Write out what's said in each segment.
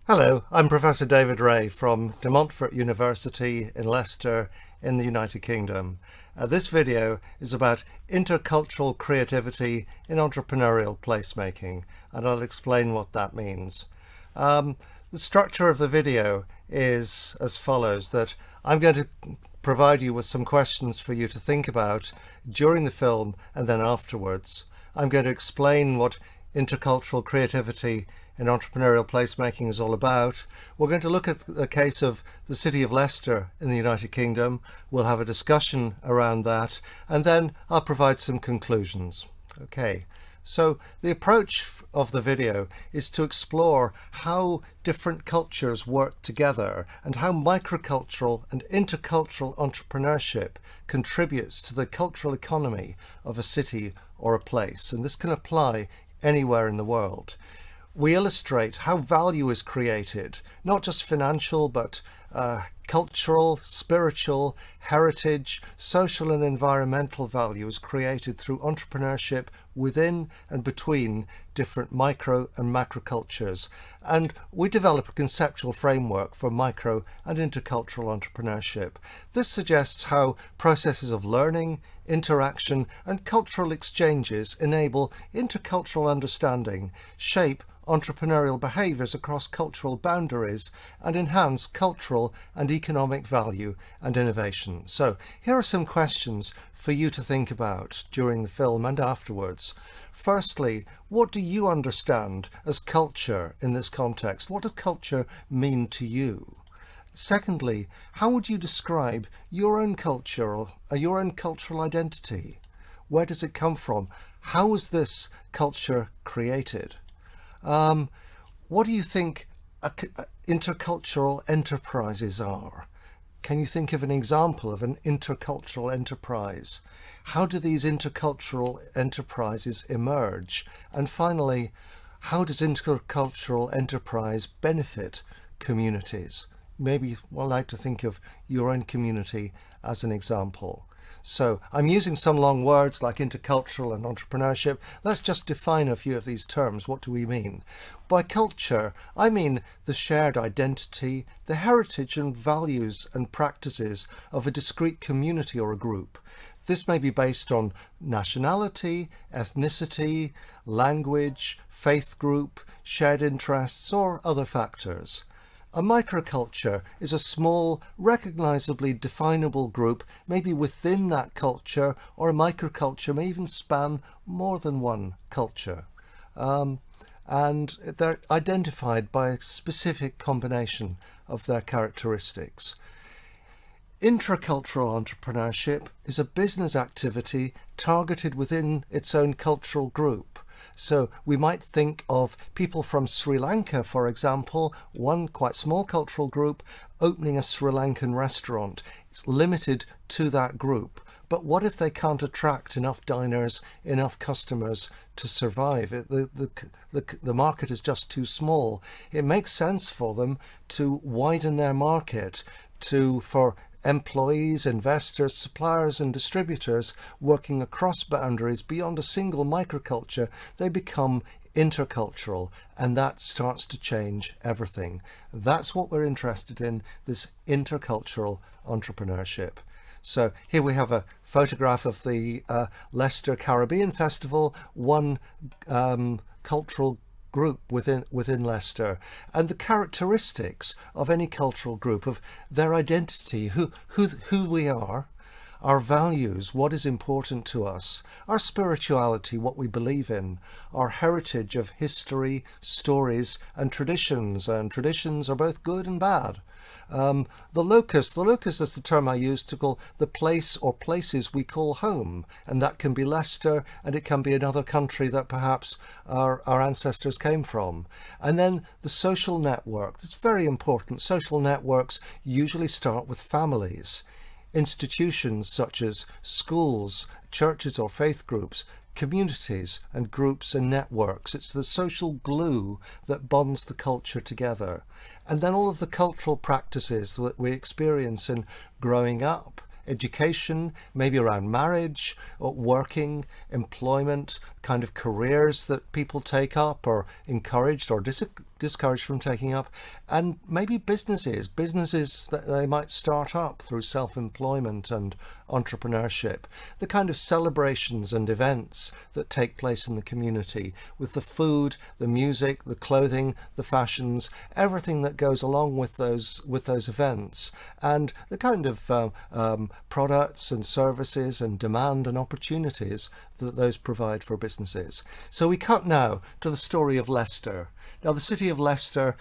Hello, I'm Professor David Ray from the Montfort University in Leicester in the United Kingdom. This video is about intercultural creativity in entrepreneurial placemaking, and I'll explain what that means. The structure of the video is as follows, that I'm going to provide you with some questions for you to think about during the film and then afterwards. I'm going to explain what intercultural creativity in entrepreneurial placemaking is all about. We're going to look at the case of the city of Leicester in the United Kingdom. We'll have a discussion around that, and then I'll provide some conclusions. Okay, so the approach of the video is to explore how different cultures work together and how microcultural and intercultural entrepreneurship contributes to the cultural economy of a city or a place, and this can apply anywhere in the world. We illustrate how value is created, not just financial, but cultural, spiritual, heritage, social and environmental value is created through entrepreneurship within and between different micro and macro cultures. And we develop a conceptual framework for micro and intercultural entrepreneurship. This suggests how processes of learning, interaction, and cultural exchanges enable intercultural understanding, shape entrepreneurial behaviours across cultural boundaries, and enhance cultural and economic value and innovation. So here are some questions for you to think about during the film and afterwards. Firstly, what do you understand as culture in this context? What does culture mean to you? Secondly, how would you describe your own cultural identity? Where does it come from? How was this culture created? What do you think intercultural enterprises are? Can you think of an example of an intercultural enterprise? How do these intercultural enterprises emerge? And finally, how does intercultural enterprise benefit communities? Maybe you'd like to think of your own community as an example. So I'm using some long words like intercultural and entrepreneurship. Let's just define a few of these terms. What do we mean? By culture, I mean the shared identity, the heritage and values and practices of a discrete community or a group. This may be based on nationality, ethnicity, language, faith group, shared interests, or other factors. A microculture is a small, recognizably definable group, maybe within that culture, or a microculture may even span more than one culture. And they're identified by a specific combination of their characteristics. Intracultural entrepreneurship is a business activity targeted within its own cultural group. So we might think of people from Sri Lanka, for example, one quite small cultural group opening a Sri Lankan restaurant. It's limited to that group. But what if they can't attract enough diners, enough customers to survive? The market is just too small. It makes sense for them to widen their market for employees, investors, suppliers and distributors working across boundaries beyond a single microculture. They become intercultural, and that starts to change everything. That's what we're interested in, this intercultural entrepreneurship. So here we have a photograph of the Leicester Caribbean Festival, one cultural group within Leicester, and the characteristics of any cultural group, of their identity, who we are, our values, what is important to us, our spirituality, what we believe in, our heritage of history, stories and traditions are both good and bad. The locus is the term I use to call the place or places we call home, and that can be Leicester, and it can be another country that perhaps our ancestors came from. And then the social network, it's very important. Social networks usually start with families. Institutions such as schools, churches or faith groups, communities and groups and networks. It's the social glue that bonds the culture together. And then all of the cultural practices that we experience in growing up, education, maybe around marriage, or working, employment, kind of careers that people take up or encouraged or discouraged from taking up, and maybe businesses that they might start up through self-employment and entrepreneurship, the kind of celebrations and events that take place in the community with the food, the music, the clothing, the fashions, everything that goes along with those events, and the kind of products and services and demand and opportunities that those provide for businesses. So we cut now to the story of Leicester. Now, the city of Leicester,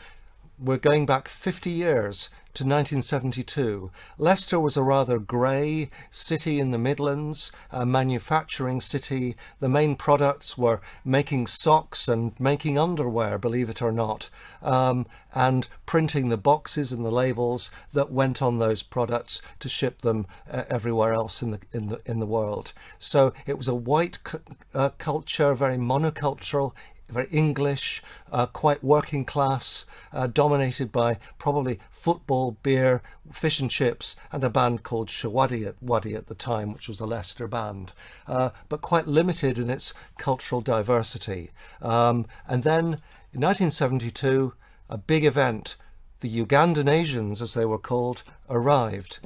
we're going back 50 years to 1972. Leicester was a rather grey city in the Midlands, a manufacturing city. The main products were making socks and making underwear, believe it or not, and printing the boxes and the labels that went on those products to ship them everywhere else in the world. So it was a white culture, very monocultural, very English, quite working class, dominated by probably football, beer, fish and chips, and a band called Shawaddy at the time, which was a Leicester band, but quite limited in its cultural diversity. And then in 1972, a big event, the Ugandan Asians, as they were called, arrived.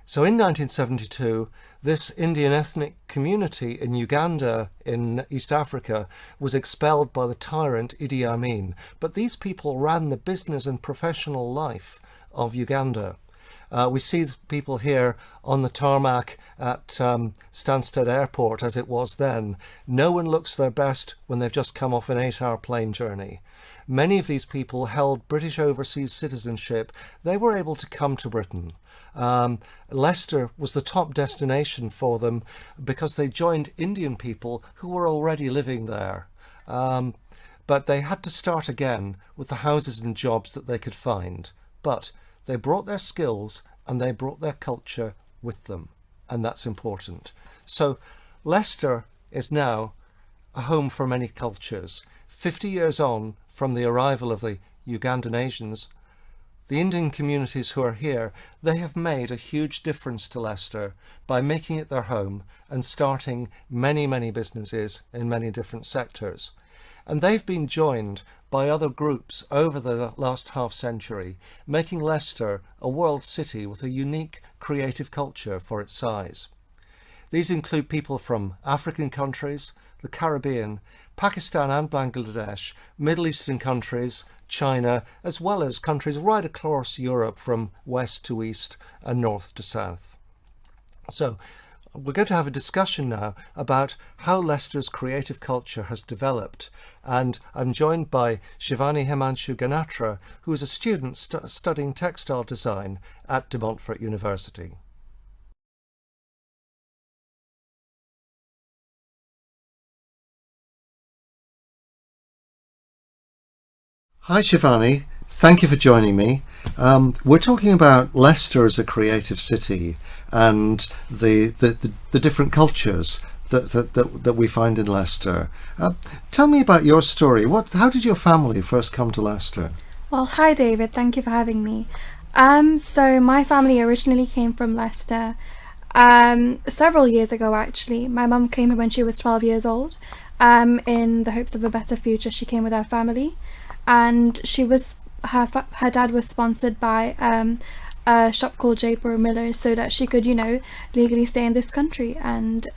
So in 1972, this Indian ethnic community in Uganda in East Africa was expelled by the tyrant Idi Amin. But these people ran the business and professional life of Uganda. We see people here on the tarmac at Stansted Airport, as it was then. No one looks their best when they've just come off an 8-hour plane journey. Many of these people held British overseas citizenship. They were able to come to Britain. Leicester was the top destination for them because they joined Indian people who were already living there. But they had to start again with the houses and jobs that they could find. But they brought their skills and they brought their culture with them, and that's important. So Leicester is now a home for many cultures. 50 years on from the arrival of the Ugandan Asians, the Indian communities who are here, they have made a huge difference to Leicester by making it their home and starting many, many businesses in many different sectors. And they've been joined by other groups over the last half century, making Leicester a world city with a unique creative culture for its size. These include people from African countries, the Caribbean, Pakistan and Bangladesh, Middle Eastern countries, China, as well as countries right across Europe from west to east and north to south. So we're going to have a discussion now about how Leicester's creative culture has developed, and I'm joined by Shivani Himanshu Ganatra, who is a student studying textile design at Montfort University. Hi Shivani, thank you for joining me. We're talking about Leicester as a creative city and the different cultures that we find in Leicester. Tell me about your story. How did your family first come to Leicester? Well, hi David, thank you for having me. So my family originally came from Leicester several years ago actually. My mum came here when she was 12 years old. In the hopes of a better future, she came with her family. And her dad was sponsored by a shop called Jaipur Millers so that she could, legally stay in this country. And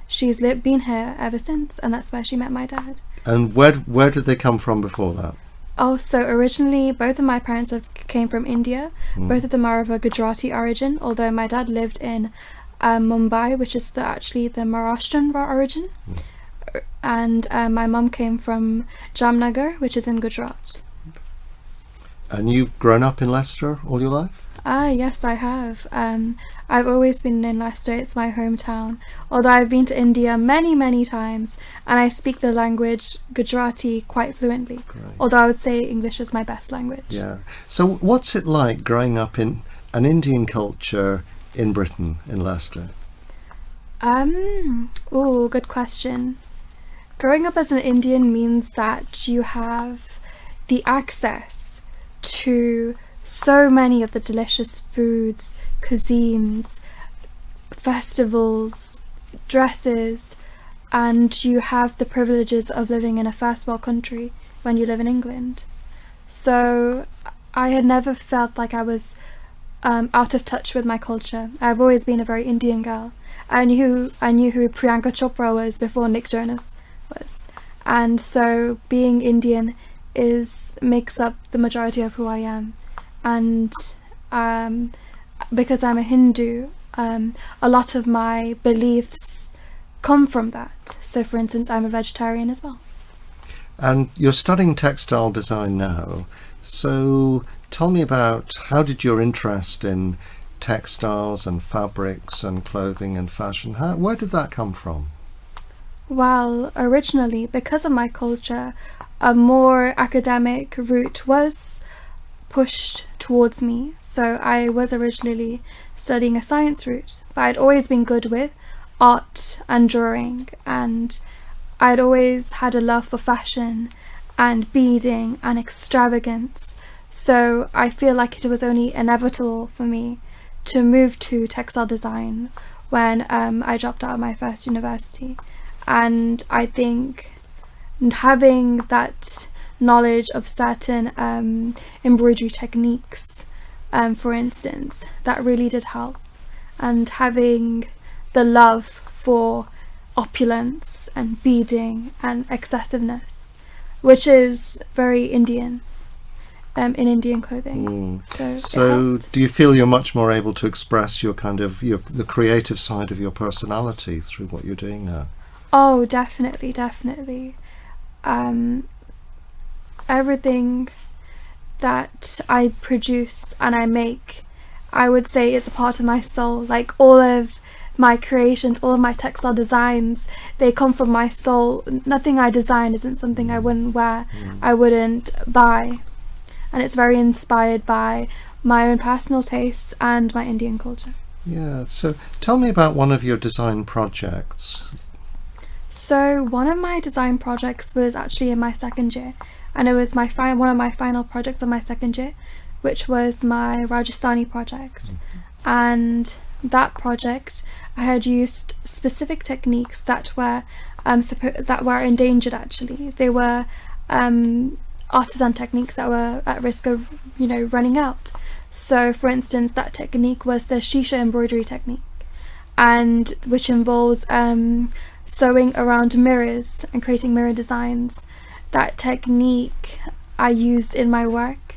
she's been here ever since, and that's where she met my dad. And where did they come from before that? Oh, so originally both of my parents came from India. Both of them are of a Gujarati origin, although my dad lived in Mumbai, which is actually the Maharashtrian origin. And my mum came from Jamnagar, which is in Gujarat. And you've grown up in Leicester all your life? Yes, I have. I've always been in Leicester. It's my hometown. Although I've been to India many, many times, and I speak the language Gujarati quite fluently. Great. Although I would say English is my best language. Yeah. So what's it like growing up in an Indian culture in Britain, in Leicester? Oh, good question. Growing up as an Indian means that you have the access to so many of the delicious foods, cuisines, festivals, dresses, and you have the privileges of living in a first world country when you live in England. So I had never felt like I was out of touch with my culture. I've always been a very Indian girl. I knew who Priyanka Chopra was before Nick Jonas was, and so being Indian makes up the majority of who I am. And because I'm a Hindu, a lot of my beliefs come from that. So, for instance, I'm a vegetarian as well. And you're studying textile design now. So tell me about, how did your interest in textiles and fabrics and clothing and fashion, where did that come from? Well, originally, because of my culture, a more academic route was pushed towards me. So I was originally studying a science route, but I'd always been good with art and drawing, and I'd always had a love for fashion and beading and extravagance. So I feel like it was only inevitable for me to move to textile design when I dropped out of my first university. And I think having that knowledge of certain embroidery techniques, for instance, that really did help. And having the love for opulence and beading and excessiveness, which is very Indian in Indian clothing. So do you feel you're much more able to express your the creative side of your personality through what you're doing now? Oh, definitely. Everything that I produce and I make, I would say, is a part of my soul. Like all of my creations, all of my textile designs, they come from my soul. Nothing I design isn't something I wouldn't wear, I wouldn't buy. And it's very inspired by my own personal tastes and my Indian culture. Yeah, so tell me about one of your design projects. So one of my design projects was actually in my second year, and it was one of my final projects of my second year, which was my Rajasthani project. And that project, I had used specific techniques that were endangered. Actually, they were artisan techniques that were at risk of running out. So, for instance, that technique was the shisha embroidery technique, and which involves sewing around mirrors and creating mirror designs. That technique I used in my work,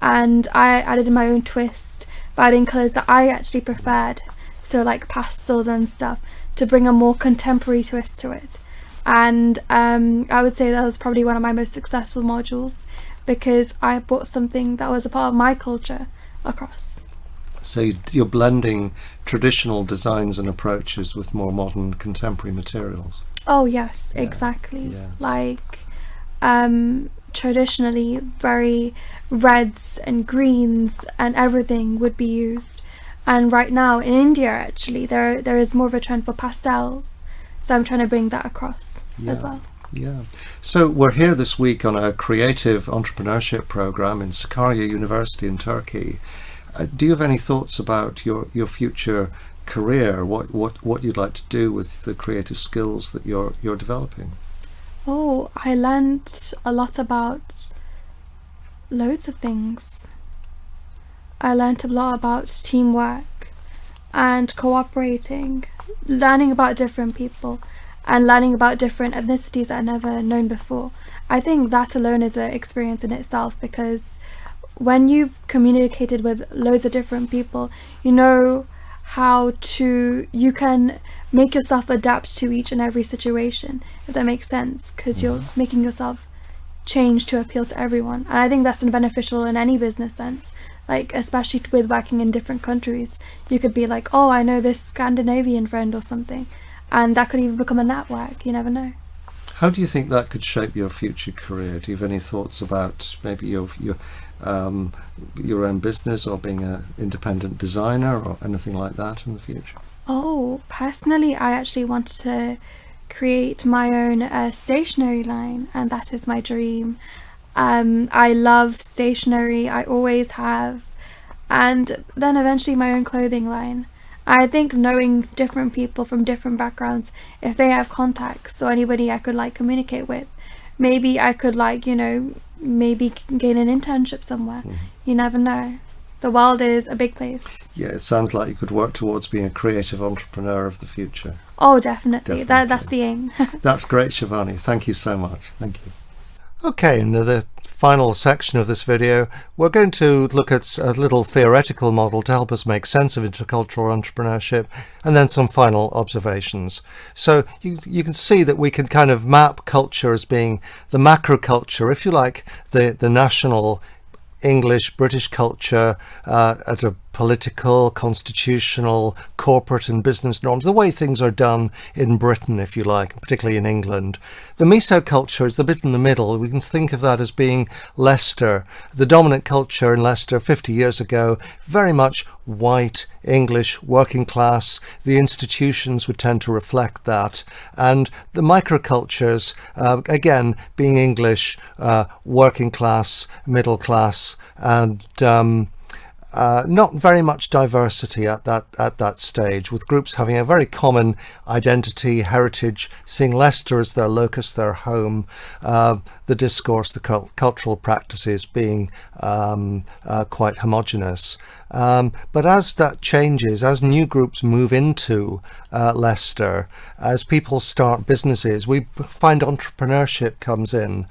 and I added my own twist by adding colours that I actually preferred, so like pastels and stuff, to bring a more contemporary twist to it. And I would say that was probably one of my most successful modules, because I brought something that was a part of my culture across. So you're blending traditional designs and approaches with more modern contemporary materials. Oh yes, exactly. Yeah. Like traditionally, very reds and greens and everything would be used, and right now in India actually there is more of a trend for pastels, so I'm trying to bring that across as well. Yeah. So we're here this week on a creative entrepreneurship program in Sakarya University in Turkey. Do you have any thoughts about your future career? What you'd like to do with the creative skills that you're developing? Oh, I learned a lot about loads of things. I learned a lot about teamwork and cooperating, learning about different people and learning about different ethnicities that I've never known before. I think that alone is an experience in itself, because when you've communicated with loads of different people, you know you can make yourself adapt to each and every situation, if that makes sense, because you're making yourself change to appeal to everyone. And I think that's beneficial in any business sense, like especially with working in different countries. You could be like, oh, I know this Scandinavian friend or something, and that could even become a network. You never know. How do you think that could shape your future career? Do you have any thoughts about maybe your own business, or being an independent designer, or anything like that in the future? Oh, personally, I actually want to create my own stationery line, and that is my dream. I love stationery, I always have, and then eventually my own clothing line. I think knowing different people from different backgrounds, if they have contacts or anybody I could like communicate with, maybe I could maybe gain an internship somewhere. You never know. The world is a big place. Yeah, it sounds like you could work towards being a creative entrepreneur of the future. Oh, definitely. That's the aim. That's great, Shivani. Thank you so much. Thank you. Okay, in the final section of this video, we're going to look at a little theoretical model to help us make sense of intercultural entrepreneurship, and then some final observations. So you can see that we can kind of map culture as being the macro culture, if you like, the national English, British culture at a political, constitutional, corporate and business norms, the way things are done in Britain, if you like, particularly in England. The mesoculture is the bit in the middle. We can think of that as being Leicester. The dominant culture in Leicester 50 years ago, very much white, English, working class. The institutions would tend to reflect that. And the microcultures, again, being English, working class, middle class, and not very much diversity at that stage, with groups having a very common identity, heritage, seeing Leicester as their locus, their home, the discourse, the cultural practices being quite homogenous. But as that changes, as new groups move into Leicester, as people start businesses, we find entrepreneurship comes in,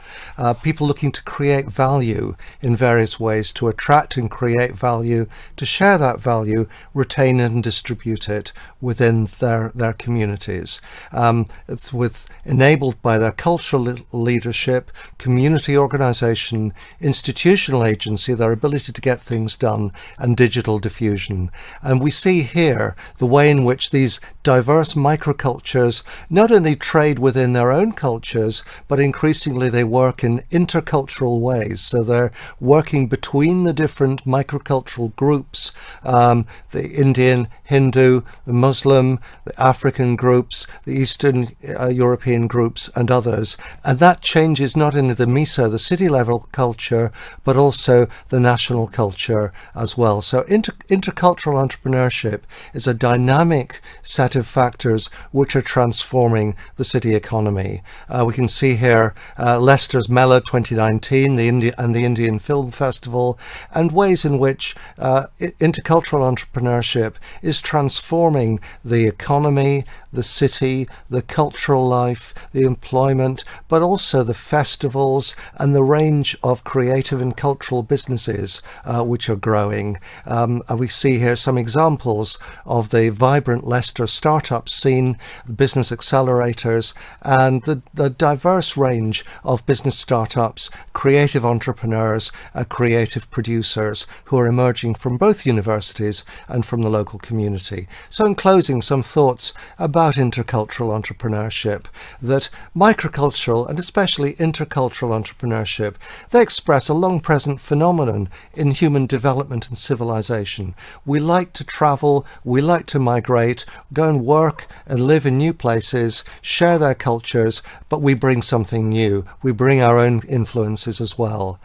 people looking to create value in various ways, to attract and create value, to share that value, retain and distribute it within their communities. It's enabled by their cultural leadership, community organisation, institutional agency, their ability to get things done, and digital diffusion. And we see here the way in which these diverse microcultures not only trade within their own cultures, but increasingly they work in intercultural ways. So they're working between the different microcultural groups, the Indian, Hindu, the Muslim, the African groups, the Eastern European groups and others. And that changes not only the meso, the city level culture, but also the national culture as well. So intercultural entrepreneurship is a dynamic set of factors which are transforming the city economy. We can see here Leicester's Mela 2019, the Indian Film Festival, and ways in which intercultural entrepreneurship is transforming the economy, the city, the cultural life, the employment, but also the festivals and the range of creative and cultural businesses which are growing. And we see here some examples of the vibrant Leicester startup scene, business accelerators, and the diverse range of business startups, creative entrepreneurs, creative producers who are emerging from both universities and from the local community. So in closing, some thoughts about intercultural entrepreneurship, that microcultural and especially intercultural entrepreneurship, they express a long present phenomenon in human development and civilization. We like to travel, we like to migrate, go and work and live in new places, share their cultures, but we bring something new. We bring our own influences as well.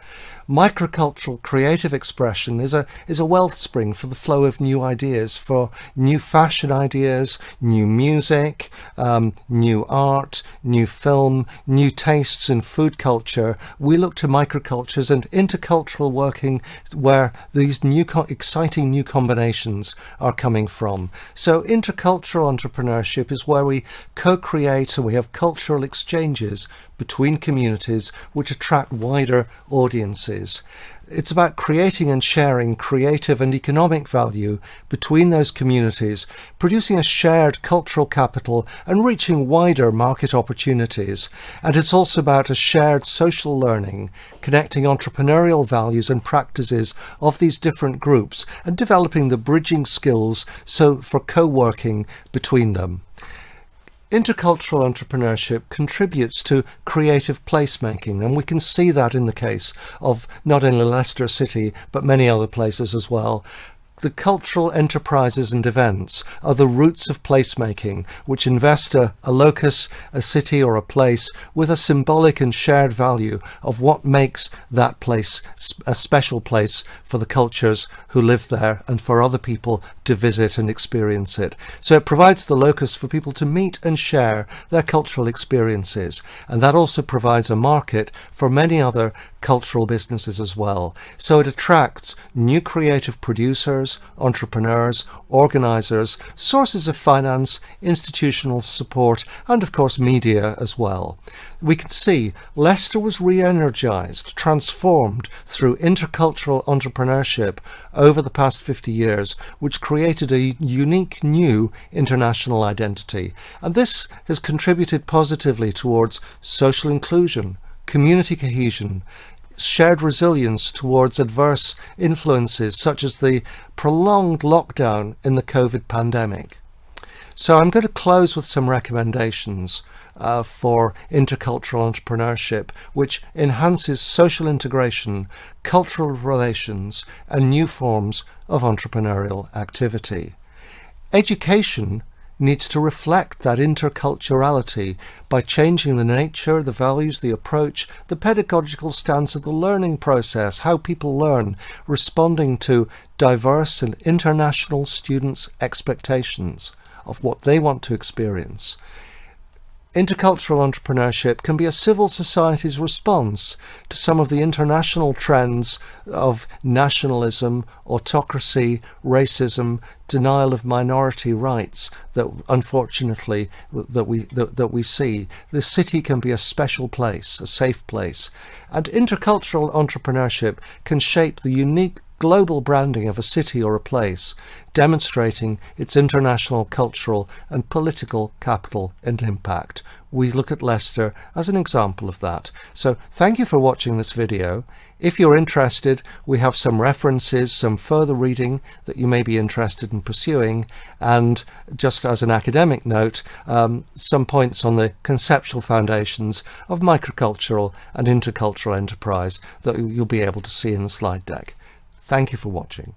Microcultural creative expression is a wellspring for the flow of new ideas, for new fashion ideas, new music, new art, new film, new tastes in food culture. We look to microcultures and intercultural working where these new exciting new combinations are coming from. So intercultural entrepreneurship is where we co-create and we have cultural exchanges between communities which attract wider audiences. It's about creating and sharing creative and economic value between those communities, producing a shared cultural capital and reaching wider market opportunities. And it's also about a shared social learning, connecting entrepreneurial values and practices of these different groups and developing the bridging skills for co-working between them. Intercultural entrepreneurship contributes to creative placemaking, and we can see that in the case of not only Leicester City, but many other places as well. The cultural enterprises and events are the roots of placemaking, which invest a locus, a city or a place with a symbolic and shared value of what makes that place a special place for the cultures who live there and for other people to visit and experience it. So it provides the locus for people to meet and share their cultural experiences, and that also provides a market for many other cultural businesses as well. So it attracts new creative producers, entrepreneurs, organisers, sources of finance, institutional support, and of course media as well. We can see Leicester was re-energised, transformed through intercultural entrepreneurship over the past 50 years, which created a unique new international identity. And this has contributed positively towards social inclusion, community cohesion, shared resilience towards adverse influences such as the prolonged lockdown in the COVID pandemic. So I'm going to close with some recommendations for intercultural entrepreneurship, which enhances social integration, cultural relations, and new forms of entrepreneurial activity. Education needs to reflect that interculturality by changing the nature, the values, the approach, the pedagogical stance of the learning process, how people learn, responding to diverse and international students' expectations of what they want to experience. Intercultural entrepreneurship can be a civil society's response to some of the international trends of nationalism, autocracy, racism, denial of minority rights that unfortunately that we see. The city can be a special place, a safe place, and intercultural entrepreneurship can shape the unique global branding of a city or a place, demonstrating its international cultural and political capital and impact. We look at Leicester as an example of that. So thank you for watching this video. If you're interested, we have some references, some further reading that you may be interested in pursuing, and just as an academic note, some points on the conceptual foundations of microcultural and intercultural enterprise that you'll be able to see in the slide deck. Thank you for watching.